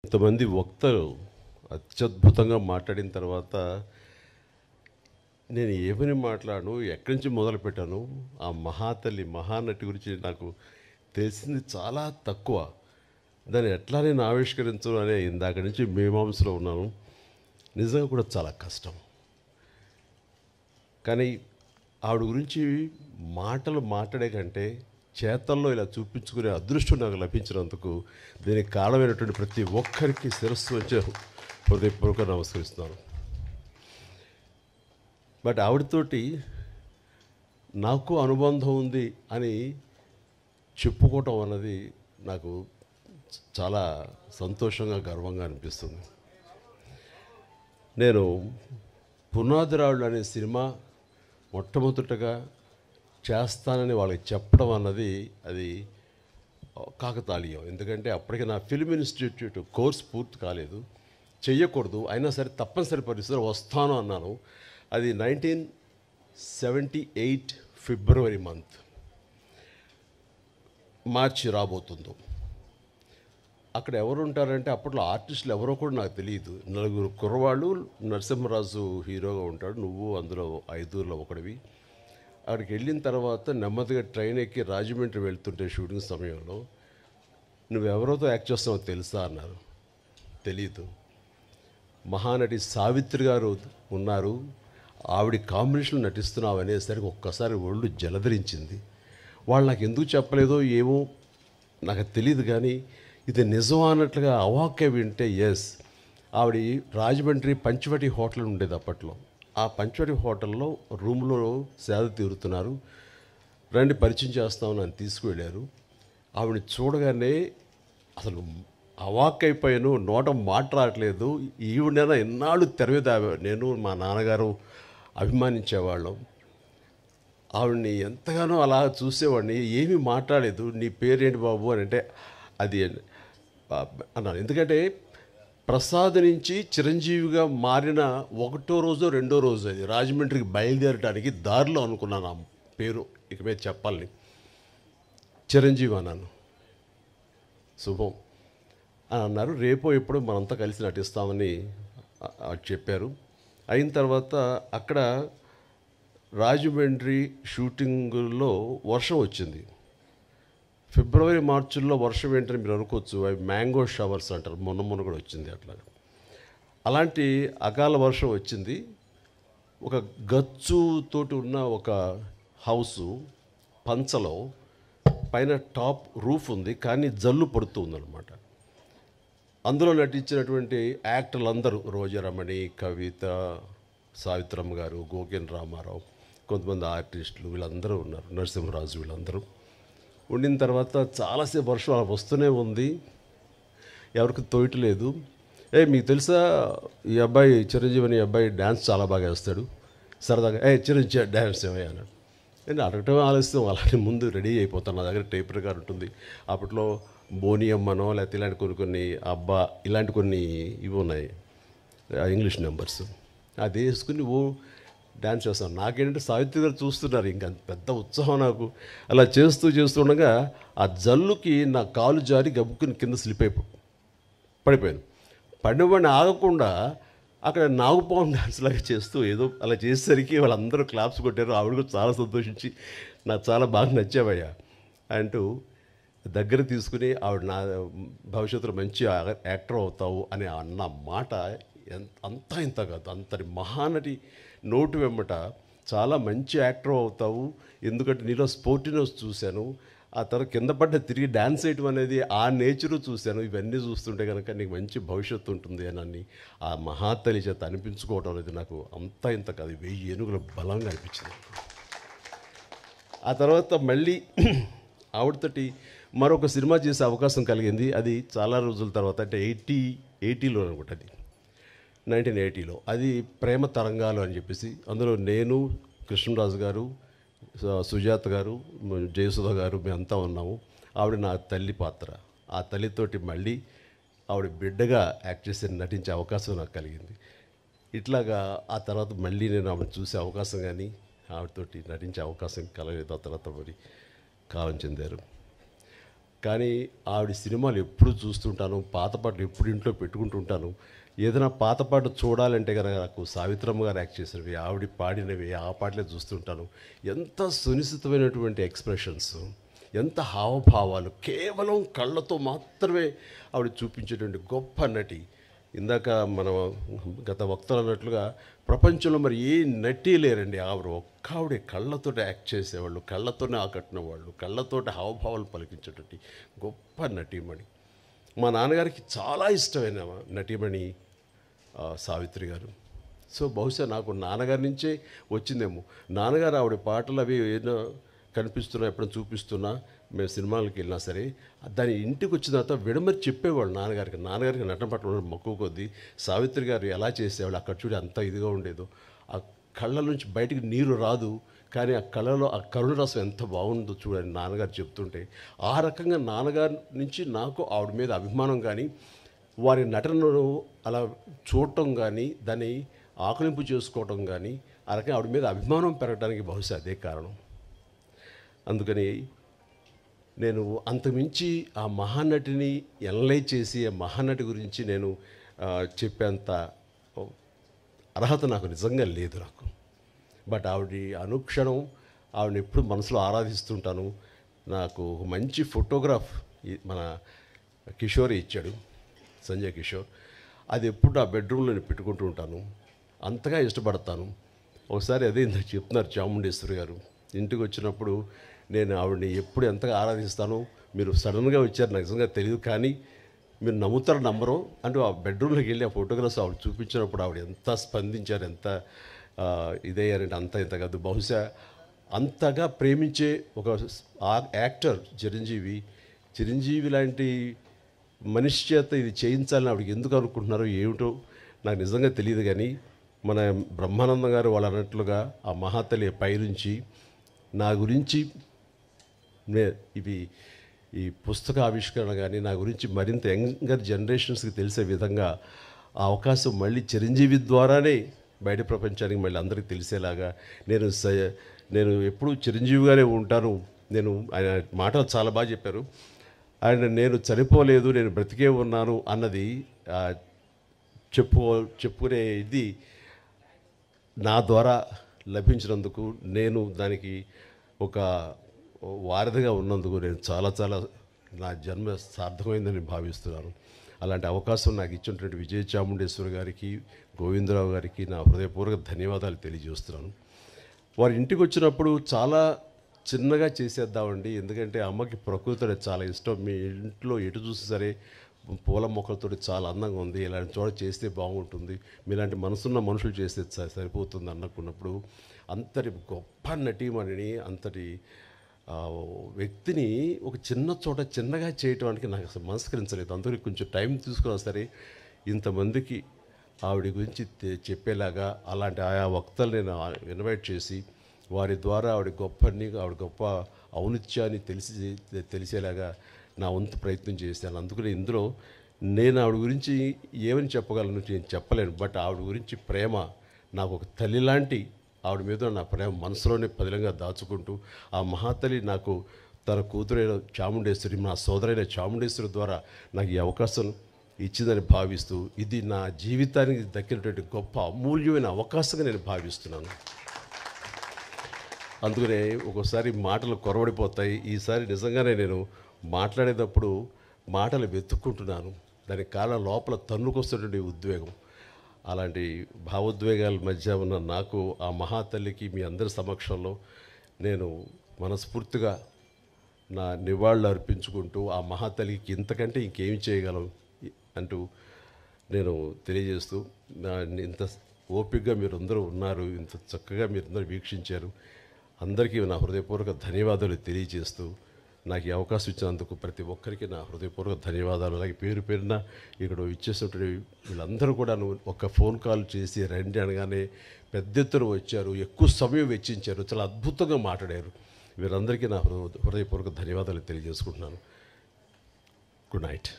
ఇంతమంది వక్తలు అత్యద్భుతంగా మాట్లాడిన తర్వాత నేను ఏమని మాట్లాడను, ఎక్కడి నుంచి మొదలుపెట్టాను, ఆ మహాతల్లి మహానటి గురించి నాకు తెలిసింది చాలా తక్కువ. దాన్ని ఎట్లా నేను ఆవిష్కరించను అనే ఇందాక నుంచి మీమాంసలో ఉన్నాను. నిజంగా కూడా చాలా కష్టం. కానీ ఆవిడ గురించి మాటలు మాట్లాడే కంటే చేతల్లో ఇలా చూపించుకునే అదృష్టం నాకు లభించినందుకు దీనికి కారణమైనటువంటి ప్రతి ఒక్కరికి శిరస్సు వచ్చే హృదయపూర్వక నమస్కరిస్తున్నాను. బట్ ఆవిడతోటి నాకు అనుబంధం ఉంది అని చెప్పుకోవటం అన్నది నాకు చాలా సంతోషంగా గర్వంగా అనిపిస్తుంది. నేను పునాదిరాళ్ళు అనే సినిమా మొట్టమొదటగా చేస్తానని వాళ్ళకి చెప్పడం అన్నది అది కాకతాళీయం. ఎందుకంటే అప్పటికి నా ఫిల్మ్ ఇన్స్టిట్యూట్ కోర్స్ పూర్తి కాలేదు, చెయ్యకూడదు, అయినా సరే తప్పనిసరి పరిస్థితుల్లో వస్తాను అన్నాను. అది 1978 ఫిబ్రవరి మంత్, మార్చి రాబోతుందో. అక్కడ ఎవరు ఉంటారంటే అప్పట్లో ఆర్టిస్టులు ఎవరో కూడా నాకు తెలియదు. 4 కుర్రవాళ్ళు, నరసింహరాజు హీరోగా ఉంటాడు, నువ్వు అందులో 5లో ఒకడివి. అక్కడికి వెళ్ళిన తర్వాత నెమ్మదిగా ట్రైన్ ఎక్కి రాజమండ్రి వెళ్తుంటే షూటింగ్ సమయంలో నువ్వెవరితో యాక్ట్ చేస్తావో తెలుసా అన్నారు. తెలీదు. మహానటి సావిత్రి గారు ఉన్నారు, ఆవిడ కాంబినేషన్లో నటిస్తున్నావు అనేసరికి ఒక్కసారి ఒళ్ళు జలధరించింది. వాళ్ళు నాకు ఎందుకు చెప్పలేదో ఏమో నాకు తెలియదు, కానీ ఇది నిజం అన్నట్లుగా అవాక్య వింటే ఎస్. ఆవిడ రాజమండ్రి పంచవటి హోటల్ ఉండేది అప్పట్లో. ఆ పంచవటి హోటల్లో రూమ్లో సేద తీరుతున్నారు, రండి పరిచయం చేస్తామని నన్ను తీసుకువెళ్ళారు. ఆవిడని చూడగానే అసలు అవాక్కైపోయాను, నోట మాట రావట్లేదు. ఈవిడైనా ఎన్నాళ్ళు తెర మీద నేను మా నాన్నగారు అభిమానించేవాళ్ళం. ఆవిడ్ని ఎంతగానో అలా చూసేవాడిని, ఏమీ మాట్లాడలేదు. నీ పేరేంటి బాబు అని అంటే అది అన్నాను. ఎందుకంటే ప్రసాద్ నుంచి చిరంజీవిగా మారిన 1వ రోజో 2వ రోజు అది రాజమండ్రికి బయలుదేరడానికి దారిలో అనుకున్నాను ఆ పేరు ఇక మీద చెప్పాలని. చిరంజీవి అన్నాను. శుభం అని అన్నారు. రేపో ఎప్పుడో మనంతా కలిసి నటిస్తామని చెప్పారు. అయిన తర్వాత అక్కడ రాజమండ్రి షూటింగుల్లో వర్షం వచ్చింది. ఫిబ్రవరి మార్చిల్లో వర్షం ఏంటని మీరు అనుకోవచ్చు, అవి మ్యాంగో షవర్స్ అంటారు, మొన్న కూడా వచ్చింది అట్లా. అలాంటి అకాల వర్షం వచ్చింది. ఒక గచ్చుతోటి ఉన్న ఒక హౌసు పంచలో పైన టాప్ రూఫ్ ఉంది, కానీ జల్లు పడుతూ ఉందన్నమాట. అందులో నటించినటువంటి యాక్టర్లు అందరూ రోజారమణి, కవిత, సావిత్రమ్మ గారు, గోకెన్ రామారావు, కొంతమంది ఆర్టిస్టులు వీళ్ళందరూ ఉన్నారు, నరసింహరాజు వీళ్ళందరూ ఉండిన తర్వాత చాలాసేపు వర్షం అలా వస్తూనే ఉంది, ఎవరికి తోయట్లేదు. మీకు తెలుసా ఈ అబ్బాయి చిరంజీవి అనే అబ్బాయి డ్యాన్స్ చాలా బాగా వేస్తాడు, సరదాగా చిరంజీవి డ్యాన్స్ ఏమయ్యా అన్నాడు. నేను అడగటం ఆలస్యం, అలాంటి ముందు రెడీ అయిపోతాను. నా దగ్గర టేప్ రికార్డ్ ఉంటుంది. అప్పట్లో బోనియమ్మనో లేకపోతే ఇలాంటి కొన్ని అబ్బా ఇలాంటి కొన్ని ఇవి ఉన్నాయి, ఇంగ్లీష్ నెంబర్స్, అది వేసుకుని డ్యాన్స్ చేస్తాను. నాకేంటంటే సావిత్రి గారు చూస్తున్నారు, ఇంకా పెద్ద ఉత్సాహం నాకు. అలా చేస్తుండగా ఆ జల్లుకి నా కాలు జారి గబుక్కుని కింద స్లిప్ పడిపోయాను. పడినవాడిని ఆగకుండా అక్కడ నాగుపాము డ్యాన్స్ లాగా చేస్తూ ఏదో అలా చేసేసరికి వాళ్ళందరూ క్లాప్స్ కొట్టారు. ఆవిడ కూడా చాలా సంతోషించి నాకు చాలా బాగా నచ్చావయ్యా అంటూ దగ్గర తీసుకుని ఆవిడ నా భవిష్యత్తులో మంచి యాక్టర్ అవుతావు అని అన్న మాట అంతా ఇంత కాదు, అంతటి మహానటి నోటు వెంబట చాలా మంచి యాక్టర్ అవుతావు, ఎందుకంటే నీలో స్పోర్టినెస్ చూశాను, ఆ తర్వాత కింద పడ్డ తిరిగి డ్యాన్స్ వేయటం అనేది ఆ నేచరు చూశాను, ఇవన్నీ చూస్తుంటే కనుక నీకు మంచి భవిష్యత్తు ఉంటుంది అని ఆ మహాతల్లి చేత అనిపించుకోవడం అనేది నాకు అంతా ఇంత కాదు, 1000 ఏనుగుల బలంగా అనిపించింది. ఆ తర్వాత మళ్ళీ ఆవిడతోటి మరొక సినిమా చేసే అవకాశం కలిగింది. అది చాలా రోజుల తర్వాత, అంటే 80లో అనుకుంటా, అది 1980లో. అది ప్రేమ తరంగాలు అని చెప్పేసి, అందులో నేను, కృష్ణరాజు గారు, సుజాత గారు, జయసుధ గారు మేమంతా ఉన్నాము. ఆవిడ నా తల్లి పాత్ర. ఆ తల్లితోటి మళ్ళీ ఆవిడ బిడ్డగా యాక్ట్ చేసి నటించే అవకాశం నాకు కలిగింది. ఇట్లాగా ఆ తర్వాత మళ్ళీ నేను ఆవిడ చూసే అవకాశం కానీ ఆవిడతోటి నటించే అవకాశం కలగలేదు. ఆ తర్వాత మరి కాలం చెందారు. కానీ ఆవిడ సినిమాలు ఎప్పుడు చూస్తుంటాను, పాత పాటలు ఎప్పుడు ఇంట్లో పెట్టుకుంటుంటాను. ఏదైనా పాత పాట చూడాలంటే కనుక నాకు సావిత్రమ్మ గారు యాక్ట్ చేసినవి, ఆవిడ పాడినవి ఆ పాటలే చూస్తుంటాను. ఎంత సునిశ్చితమైనటువంటి ఎక్స్ప్రెషన్స్, ఎంత హావభావాలు, కేవలం కళ్ళతో మాత్రమే ఆవిడ చూపించేటువంటి గొప్ప నటి. ఇందాక మన గత వక్తలు అన్నట్లుగా ప్రపంచంలో మరి ఏ నటి లేరండి. ఆవిడే కళ్ళతోటి యాక్ట్ చేసేవాళ్ళు, కళ్ళతోనే ఆకట్టిన వాళ్ళు, కళ్ళతోటి హావభావాలు పలికించేటువంటి గొప్ప నటీమణి. మా నాన్నగారికి చాలా ఇష్టమైన నటీమణి సావిత్రి గారు. సో బహుశా నాకు నాన్నగారి నుంచే వచ్చిందేమో. నాన్నగారు ఆవిడ పాటలు అవి ఏదో కనిపిస్తున్నా, ఎప్పుడైనా చూపిస్తున్నా, మేము సినిమాలకు వెళ్ళినా సరే దాని ఇంటికి వచ్చిన తర్వాత విడమరి చెప్పేవాళ్ళు నాన్నగారికి నటన పట్ల మక్కువ కొద్దీ. సావిత్రి గారు ఎలా చేసేవాళ్ళు, అక్కడ చూడి అంత ఇదిగా ఉండేదో, ఆ కళ్ళ నుంచి బయటికి నీరు రాదు, కానీ ఆ కళ్ళలో ఆ కరుణ రసం ఎంత బాగుందో చూడండి నాన్నగారు చెప్తుంటే. ఆ రకంగా నాన్నగారి నుంచి నాకు ఆవిడ మీద అభిమానం కానీ, వారి నటనను అలా చూడటం కానీ, దాన్ని ఆకలింపు చేసుకోవటం కానీ, ఆ రకంగా ఆవిడ మీద అభిమానం పెరగడానికి బహుశా అదే కారణం. అందుకని నేను అంతమించి ఆ మహానటిని ఎనలైజ్ చేసి ఆ మహానటి గురించి నేను చెప్పేంత అర్హత నాకు నిజంగా లేదు నాకు. బట్ ఆవిడ అనుక్షణం ఆవిడని ఎప్పుడు మనసులో ఆరాధిస్తుంటాను. నాకు ఒక మంచి ఫోటోగ్రాఫ్ మన కిషోర్ ఇచ్చాడు, సంజయ్ కిషోర్. అది ఎప్పుడు నా బెడ్రూమ్లో నేను పెట్టుకుంటూ ఉంటాను, అంతగా ఇష్టపడతాను. ఒకసారి అదే ఇంత చెప్తున్నారు చాముండేశ్వరి గారు, ఇంటికి వచ్చినప్పుడు నేను ఆవిడని ఎప్పుడు ఎంతగా ఆరాధిస్తానో, మీరు సడన్గా వచ్చారు నాకు నిజంగా తెలియదు, కానీ మీరు నమ్ముతారు నమ్మరు అంటూ ఆ బెడ్రూమ్లోకి వెళ్ళి ఆ ఫోటోగ్రాఫ్స్ ఆవిడ చూపించినప్పుడు ఆవిడ ఎంత స్పందించారు, ఎంత ఇదయ్యారంటే అంత ఇంత కాదు. బహుశా అంతగా ప్రేమించే ఒక యాక్టర్ చిరంజీవి లాంటి మనిషి చేత ఇది చేయించాలని ఆవిడకి ఎందుకు అనుకుంటున్నారో ఏమిటో నాకు నిజంగా తెలియదు. కానీ మన బ్రహ్మానందం గారు వాళ్ళు అన్నట్లుగా ఆ మహాతల్లి పైనుంచి నా గురించి ఈ పుస్తక ఆవిష్కరణ కానీ నా గురించి మరింత యంగర్ జనరేషన్స్కి తెలిసే విధంగా ఆ అవకాశం మళ్ళీ చిరంజీవి ద్వారానే బయట ప్రపంచానికి మళ్ళీ అందరికీ తెలిసేలాగా నేను ఎప్పుడూ చిరంజీవిగానే ఉంటాను. ఆయన మాటలు చాలా బాగా చెప్పారు. నేను చనిపోలేదు, నేను బ్రతికే ఉన్నాను అన్నది చెప్పుకునే ఇది నా ద్వారా లభించినందుకు, నేను దానికి ఒక వారధిగా ఉన్నందుకు నేను చాలా నా జన్మ సార్థకమైందని భావిస్తున్నాను. అలాంటి అవకాశం నాకు ఇచ్చినటువంటి విజయ చాముండేశ్వరి గారికి, గోవిందరావు గారికి నా హృదయపూర్వక ధన్యవాదాలు తెలియజేస్తున్నాను. వారి ఇంటికి వచ్చినప్పుడు చాలా చిన్నగా చేసేద్దామండి, ఎందుకంటే అమ్మకి ప్రకృతి చాలా ఇష్టం. మీ ఇంట్లో ఎటు చూసి సరే పూల మొక్కలతో చాలా అందంగా ఉంది, ఇలాంటి చోట చేస్తే బాగుంటుంది, మీలాంటి మనసున్న మనుషులు చేస్తే సరిపోతుంది అనుకున్నప్పుడు అంతటి గొప్ప నటీమణిని, అంతటి వ్యక్తిని ఒక చిన్న చోట చిన్నగా చేయటానికి నాకు అసలు మనస్కరించలేదు. అందరికీ కొంచెం టైం తీసుకున్నా సరే ఇంతమందికి ఆవిడ గురించి చెప్పేలాగా అలాంటి ఆయా వక్తలు నేను ఇన్వైట్ చేసి వారి ద్వారా ఆవిడ గొప్ప ఔన్నత్యాన్ని తెలిసేలాగా నా వంతు ప్రయత్నం చేశాను. అందుకని ఇందులో నేను ఆవిడ గురించి ఏమని చెప్పగలను నేను చెప్పలేను. బట్ ఆవిడ గురించి ప్రేమ నాకు ఒక తల్లి లాంటి ఆవిడ మీద నా ప్రేమ మనసులోనే పదిలంగా దాచుకుంటూ, ఆ మహాతల్లి నాకు తన కూతురైన చాముండేశ్వరి, నా సోదరైన చాముండేశ్వరి ద్వారా నాకు ఈ అవకాశం ఇచ్చిందని భావిస్తూ, ఇది నా జీవితానికి దక్కినటువంటి గొప్ప అమూల్యమైన అవకాశంగా నేను భావిస్తున్నాను. అందుకనే ఒక్కోసారి మాటలు కొరవడిపోతాయి. ఈసారి నిజంగానే నేను మాట్లాడేటప్పుడు మాటలు వెతుక్కుంటున్నాను. దానికి కారణం లోపల తన్నుకొస్తున్నటువంటి ఉద్వేగం. అలాంటి భావోద్వేగాల మధ్య ఉన్న నాకు ఆ మహాతల్లికి మీ అందరి సమక్షంలో నేను మనస్ఫూర్తిగా నా నివాళులు అర్పించుకుంటూ, ఆ మహాతల్లికి ఇంతకంటే ఇంకేమి చేయగలం అంటూ నేను తెలియజేస్తూ, ఇంత ఓపికగా మీరందరూ ఉన్నారు, ఇంత చక్కగా మీరందరూ వీక్షించారు, అందరికీ నా హృదయపూర్వక ధన్యవాదాలు తెలియజేస్తూ, నాకు ఈ అవకాశం ఇచ్చినందుకు ప్రతి ఒక్కరికి నా హృదయపూర్వక ధన్యవాదాలు. అలాగే పేరున ఇక్కడ ఇచ్చేసినటువంటి వీళ్ళందరూ కూడా ఒక ఫోన్ కాల్ చేసి రండి అనగానే పెద్ద ఎత్తున వచ్చారు, ఎక్కువ సమయం వెచ్చించారు, చాలా అద్భుతంగా మాట్లాడారు. వీరందరికీ నా హృదయపూర్వక ధన్యవాదాలు తెలియజేసుకుంటున్నాను. Good night.